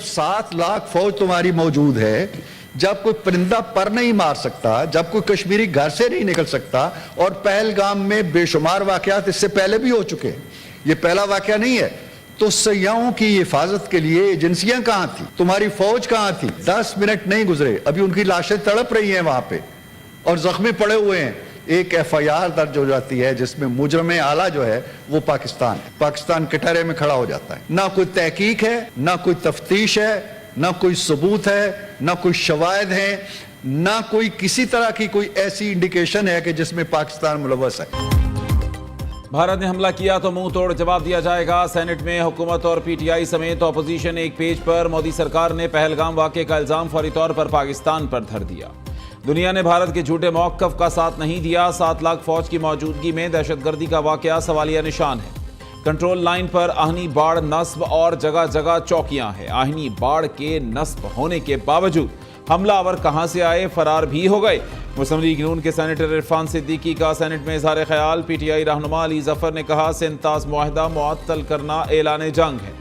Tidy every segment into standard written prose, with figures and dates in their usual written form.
7 लाख फौज तुम्हारी मौजूद है, जब कोई परिंदा पर नहीं मार सकता, जब कोई कश्मीरी घर से नहीं निकल सकता, और पहलगाम में बेशुमार वाकयात इससे पहले भी हो चुके हैं, ये पहला वाकया नहीं है, तो सयाहों की हिफाजत के लिए एजेंसियां कहां थी, तुम्हारी फौज कहां थी? 10 मिनट नहीं गुजरे, अभी उनकी लाशें तड़प रही हैं वहां पे और जख्मी पड़े हुए हैं। एक FIR दर्ज हो जाती है जिसमें मुजरम आला जो है वो पाकिस्तान है, पाकिस्तान कटहरे में खड़ा हो जाता है। ना कोई तहकीक है, ना कोई तफ्तीश है, ना कोई सबूत है, ना कोई शवाहिद है, ना कोई किसी तरह की कोई ऐसी इंडिकेशन है कि जिसमें पाकिस्तान मुलव्वस है। भारत ने हमला किया तो मुंह तोड़ जवाब दिया जाएगा। सेनेट में हुकूमत और PTI समेत अपोजिशन एक पेज पर मोदी सरकार ने पहलगाम वाक़े का इल्जाम फौरी तौर पर पाकिस्तान पर धर दिया। दुनिया ने भारत के झूठे मौक़िफ़ का साथ नहीं दिया। 7 लाख फौज की मौजूदगी में दहशतगर्दी का वाक़या सवालिया निशान है। कंट्रोल लाइन पर आहनी बाढ़ नस्ब और जगह जगह चौकियां हैं। आहनी बाढ़ के नस्ब होने के बावजूद हमलावर कहां से आए, फरार भी हो गए। मुस्लिम लीग नून के सेनेटर इरफान सिद्दीकी का सेनेट में इज़हार ख्याल। PTI रहनुमा अली जफर ने कहा, सिंतास मुआहदा मुअत्तल करना ऐलान जंग है।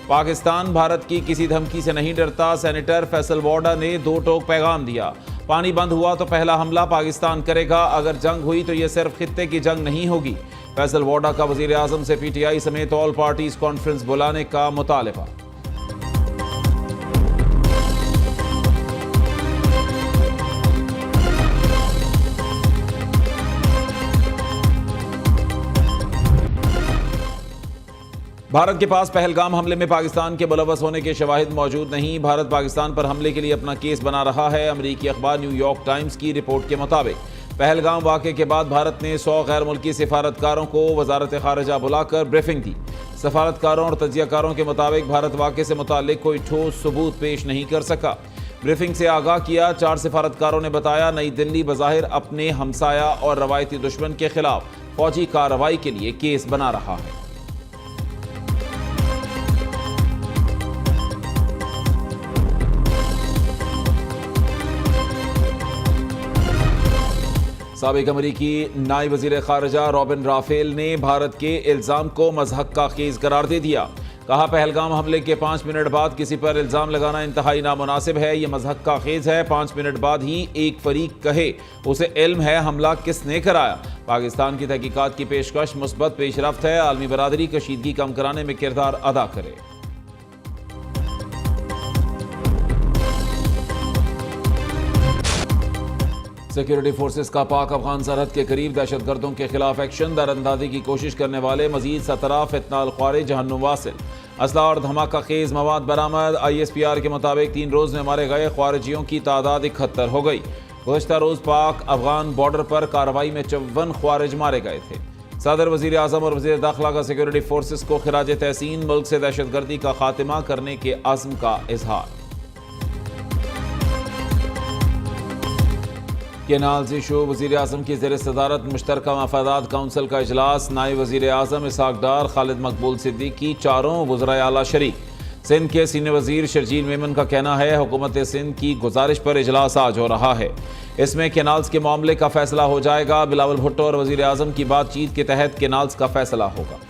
पाकिस्तान भारत की किसी धमकी से नहीं डरता। सेनेटर फैसल वोडा ने 2 टोक पैगाम दिया। पानी बंद हुआ तो पहला हमला पाकिस्तान करेगा, अगर जंग हुई तो यह सिर्फ खित्ते की जंग नहीं होगी। फैसल वोडा का वज़ीर आज़म से PTI समेत ऑल पार्टीज कॉन्फ्रेंस बुलाने का मुतालबा। भारत के पास पहलगाम हमले में पाकिस्तान के मुलव्वस होने के शवाहिद मौजूद नहीं। भारत पाकिस्तान पर हमले के लिए अपना केस बना रहा है। अमरीकी अखबार न्यूयॉर्क टाइम्स की रिपोर्ट के मुताबिक पहलगाम वाक़े के बाद भारत ने 100 गैर मुल्की सिफारतकारों को वजारत खारजा बुलाकर ब्रीफिंग दी। सफारतकारों और तजियाकारों के मुताबिक भारत वाक़े से मुतालिक कोई ठोस सबूत पेश नहीं कर सका। ब्रीफिंग से आगाह किया। 4 सिफारतकारों ने बताया, नई दिल्ली बज़ाहिर अपने हमसाया और रवायती दुश्मन के खिलाफ फौजी कार्रवाई के लिए केस बना रहा है। साबिक अमरीकी नायब वज़ीर ख़ारिजा रॉबिन राफेल ने भारत के इल्ज़ाम को मज़हक का खेज़ करार दे दिया। कहा, पहलगाम हमले के 5 मिनट बाद किसी पर इल्ज़ाम लगाना इंतहाई नामुनासिब है। यह मज़हक का खेज़ है। 5 मिनट बाद ही एक फरीक कहे उसे इल्म है हमला किसने कराया। पाकिस्तान की तहकीकात की पेशकश मुस्बत पेशरफ्त है। आलमी बरादरी कशीदगी कम कराने में किरदार अदा करे। सिक्योरिटी फोर्सेस का पाक अफगान सरहद के करीब दहशतगर्दों के खिलाफ एक्शन। दरअंदाजी की कोशिश करने वाले मजीद 17 फितनाल ख्वारिज जहन्नुम वासिल। असला और धमाका खेज मवाद बरामद। ISPR के मुताबिक 3 रोज में मारे गए ख्वारिजियों की तादाद 71 हो गई। गुज़श्ता रोज पाक अफगान बॉर्डर पर कार्रवाई में 54 ख्वारिज मारे गए थे। सदर वज़ीर आज़म और वज़ीर दाखिला का सिक्योरिटी फोर्सेस को खिराज तहसीन। मुल्क से दहशतगर्दी का खात्मा करने के अज़्म का इजहार। Canals issue. वज़ीर आज़म की ज़ेर सदारत मुश्तरका मफादात काउंसिल का इजलास। नायब वज़ीर आज़म इसहाक डार, खालिद मकबूल सिद्दीकी, चारों वज़राए आला शरीक। सिंध के सीनियर वज़ीर शर्जील मेमन का कहना है, हुकूमत सिंध की गुजारिश पर इजलास आज हो रहा है। इसमें केनाल्स के मामले का फैसला हो जाएगा। बिलावल भुट्टो और वज़ीर आज़म की बातचीत के तहत केनाल्स का फैसला होगा।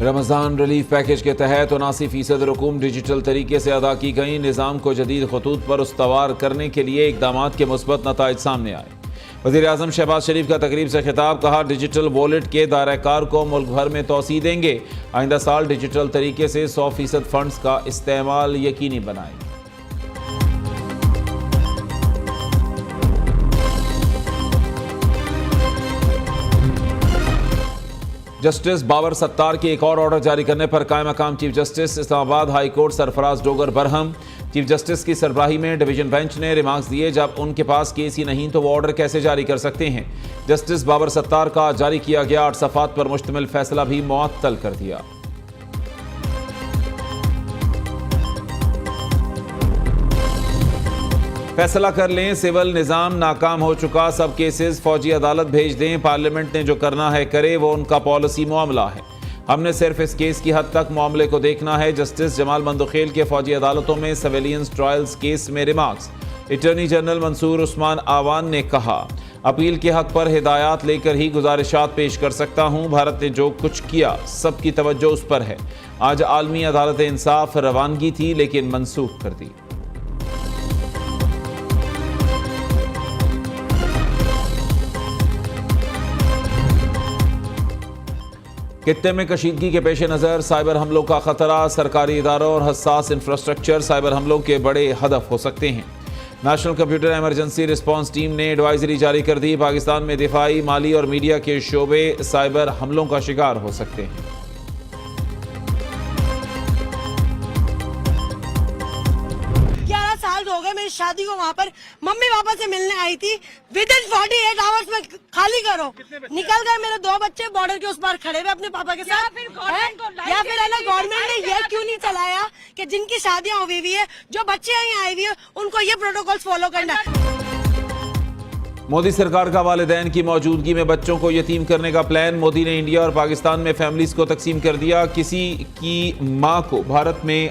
रमज़ान रिलीफ पैकेज के तहत 79% रकूम डिजिटल तरीके से अदा की गई। निज़ाम को जदीद खतूत पर उस्तवार करने के लिए इक़दामात के मुस्बत नताइज सामने आए। वज़ीर आज़म शहबाज शरीफ का तकरीब से खिताब। कहा, डिजिटल वॉलेट के दायरा-कार को मुल्क भर में तोसी देंगे। आइंदा साल डिजिटल तरीके से 100% फंड्स का इस्तेमाल यकीनी बनाएंगे। जस्टिस बाबर सत्तार के एक और ऑर्डर जारी करने पर कायम मकाम chief justice Islamabad high court Sarfaraz Dogar बरहम। चीफ जस्टिस की सरबराही में डिवीजन बेंच ने रिमार्क्स दिए, जब उनके पास केस ही नहीं तो वो ऑर्डर कैसे जारी कर सकते हैं। जस्टिस बाबर सत्तार का जारी किया गया 8 सफ़ात पर मुश्तमिल फैसला भी मुअत्तल कर दिया। फैसला कर लें, सिविल निज़ाम नाकाम हो चुका, सब केसेस फौजी अदालत भेज दें। पार्लियामेंट ने जो करना है करे, वो उनका पॉलिसी मामला है। हमने सिर्फ इस केस की हद तक मामले को देखना है। जस्टिस जमाल मंदुखेल के फौजी अदालतों में सिविलियंस ट्रायल्स केस में remarks. Attorney general Mansoor Usman Awan ने कहा, अपील के हक पर हिदायत लेकर ही गुजारिशात पेश कर सकता हूं। भारत ने जो कुछ किया सबकी तवज्जो उस पर है। आज आलमी अदालत इंसाफ रवानगी थी लेकिन मंसूख कर दी। खित्ते में कशीदगी के पेश नज़र साइबर हमलों का खतरा, सरकारी इदारों और हसास इंफ्रास्ट्रक्चर साइबर हमलों के बड़े हदफ हो सकते हैं। National computer emergency response team ने एडवाइजरी जारी कर दी। पाकिस्तान में दिफाई, माली और मीडिया के शोबे साइबर हमलों का शिकार हो सकते हैं। 11 साल हो गए मेरी शादी को। वहाँ पर मम्मी पापा से मिलने आई थी। विदिन 48 आवर्स में खाली करो। निकल गए मेरे 2 बच्चे बॉर्डर के उस पार खड़े हुए अपने पापा के साथ। या फिर अलग गवर्नमेंट ने ये क्यों नहीं चलाया कि जिनकी शादियां हुई हुई है, जो बच्चे यहाँ आए हुए हैं, उनको ये प्रोटोकॉल फॉलो करना है। मोदी सरकार का वालिदैन की मौजूदगी में बच्चों को यतीम करने का प्लान। मोदी ने इंडिया और पाकिस्तान में फैमिलीज को तकसीम कर दिया। किसी की मां को भारत में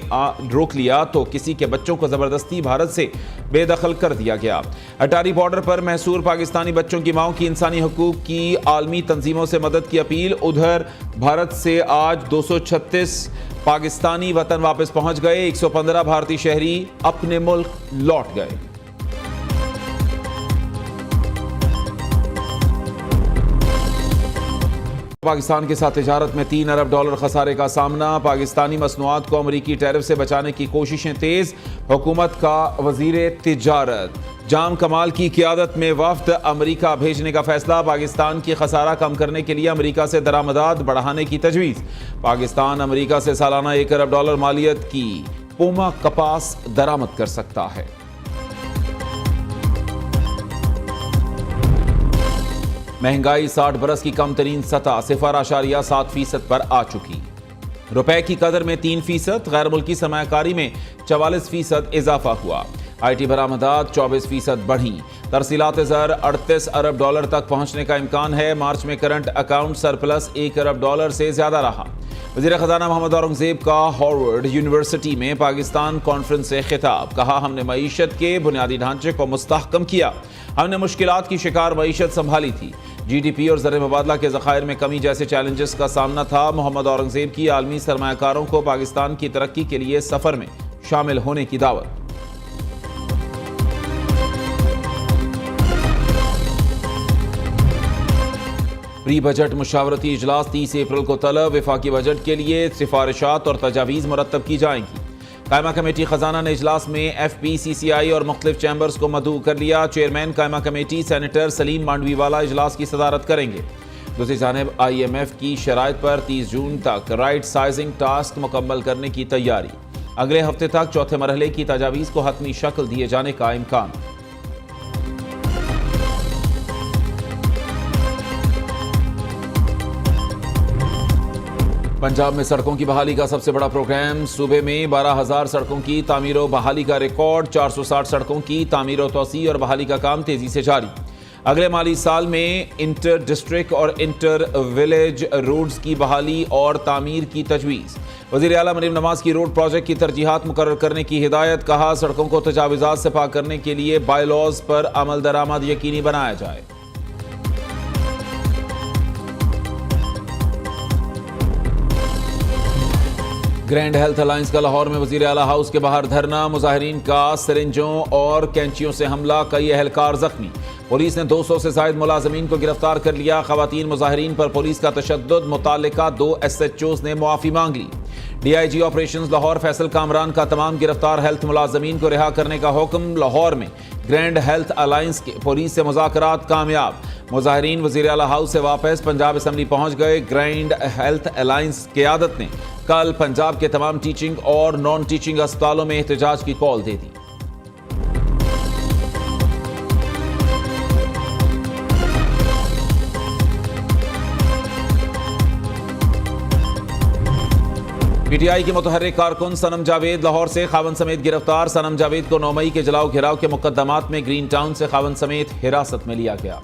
रोक लिया तो किसी के बच्चों को जबरदस्ती भारत से बेदखल कर दिया गया। अटारी बॉर्डर पर महसूर पाकिस्तानी बच्चों की माओं की इंसानी हकूक की आलमी तंजीमों से मदद की अपील। उधर भारत से आज 236 पाकिस्तानी वतन वापस पहुंच गए। 115 भारतीय शहरी अपने मुल्क लौट गए। पाकिस्तान के साथ तिजारत में $3 अरब खसारे का सामना। पाकिस्तानी मसनूआत को अमरीकी टैरिफ से बचाने की कोशिशें तेज। हुकूमत का वजीर तिजारत जाम कमाल की क़ियादत में वफ्द अमरीका भेजने का फैसला। पाकिस्तान की खसारा कम करने के लिए अमरीका से दरामदात बढ़ाने की तजवीज़। पाकिस्तान अमरीका से सालाना $1 अरब मालियत की पूमा कपास दरामद कर सकता है। महंगाई 60 बरस की कम तरीन सतह 0.7% पर आ चुकी। रुपए की कदर में 3%, गैर मुल्की सरमायाकारी में 44% इजाफा हुआ। IT बरामदात 24% बढ़ी। तरसीलात ज़र $38 अरब तक पहुंचने का इम्कान है। मार्च में करंट अकाउंट सरप्लस $1 अरब से ज्यादा रहा। वज़ीर ख़ज़ाना मोहम्मद औरंगज़ेब का हार्वर्ड यूनिवर्सिटी में पाकिस्तान कॉन्फ्रेंस से खिताब। कहा, हमने मईशत के बुनियादी ढांचे को मुस्तहकम किया। हमने मुश्किलात की शिकार मईशत संभाली थी। GDP और ज़र मुबादला के ज़खायर में कमी जैसे चैलेंजेस का सामना था। मोहम्मद औरंगज़ेब की आलमी सरमायाकारों को पाकिस्तान की तरक्की के लिए सफ़र में शामिल होने की दावत। प्री बजट मुशावरती इजलास 30 अप्रैल को तलब। वफाकी बजट के लिए सिफारिशात और तजावीज़ मुरतब की जाएंगी। कायमा कमेटी खजाना ने इजलास में FPCCI और मुख्तलिफ चैम्बर्स को मदऊ कर लिया। चेयरमैन कायमा कमेटी सेनेटर सलीम मांडवीवाला इजलास की सदारत करेंगे। दूसरी जानिब IMF की शराइत पर 30 जून तक राइट साइजिंग टास्क मुकम्मल करने की तैयारी। अगले हफ्ते तक चौथे मरहले की तजावीज़ को हतमी शक्ल दिए जाने का इम्कान। पंजाब में सड़कों की बहाली का सबसे बड़ा प्रोग्राम। सूबे में 12,000 सड़कों की तामीर और बहाली का रिकॉर्ड। 460 सड़कों की तामीर और तोसी और बहाली का काम तेजी से जारी। अगले माली साल में इंटर डिस्ट्रिक्ट और इंटर विलेज रोड्स की बहाली और तामीर की तजवीज़। वज़ीर आला मरीम नवाज की रोड प्रोजेक्ट की तरजीहात मुकर्रर करने की हिदायत। कहा, सड़कों को तजाविज़ात से पाक करने के लिए बायलॉज पर अमल दरामद यकीनी बनाया जाए। ग्रैंड हेल्थ अलायंस का लाहौर में वज़ीर आला हाउस के बाहर धरना। मुजाहिरीन का सिरिंजों और कैंचियों से हमला, कई अहलकार जख्मी। पुलिस ने 200 से ज़ायद मुलाजमीन को गिरफ्तार कर लिया। खवातीन मुजाहिरीन पर पुलिस का तशद्दुद, मुतालिका 2 SHOs ने मुआफ़ी मांग ली। DIG ऑपरेशंस लाहौर फैसल कामरान का तमाम गिरफ्तार हेल्थ मुलाजमीन को रिहा करने का हुक्म। लाहौर में ग्रैंड हेल्थ अलायंस के पुलिस से मुज़ाकरात कामयाब। मुजाहिरीन वज़ीर आला हाउस से वापस पंजाब असम्बली पहुंच गए। ग्रैंड हेल्थ अलायंस क़यादत ने कल पंजाब के तमाम टीचिंग और नॉन टीचिंग अस्पतालों में एहतजाज की कॉल दे दी। PTI की मुतहर्रिक कारकुन सनम जावेद लाहौर से खावन समेत गिरफ्तार। सनम जावेद को 9 मई के जलाओ घिराव के मुकदमात में ग्रीन टाउन से खावन समेत हिरासत में लिया गया।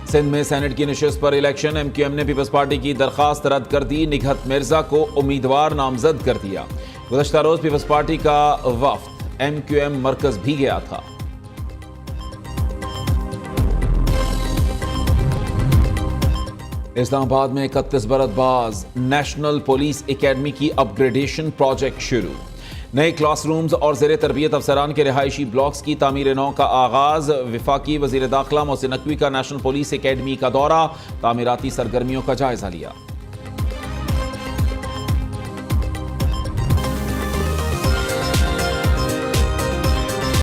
सिंध में सेनेट की नशिस्त पर इलेक्शन। MQM ने पीपल्स पार्टी की दरखास्त रद्द कर दी। निघत मिर्जा को उम्मीदवार नामजद कर दिया। गुज़श्ता रोज पीपल्स पार्टी का वफ्द MQM मरकज भी गया था। इस्लामाबाद में 31 बरसबाज नेशनल पुलिस एकेडमी की अपग्रेडेशन प्रोजेक्ट शुरू। नए क्लासरूम्स और ज़ेर तरबियत अफसरान के रिहायशी ब्लॉक्स की तामीर नौ का आगाज। वफाकी वज़ीर दाखिला मोहसिन नकवी का नेशनल पुलिस एकेडमी का दौरा, तामीराती सरगर्मियों का जायजा लिया।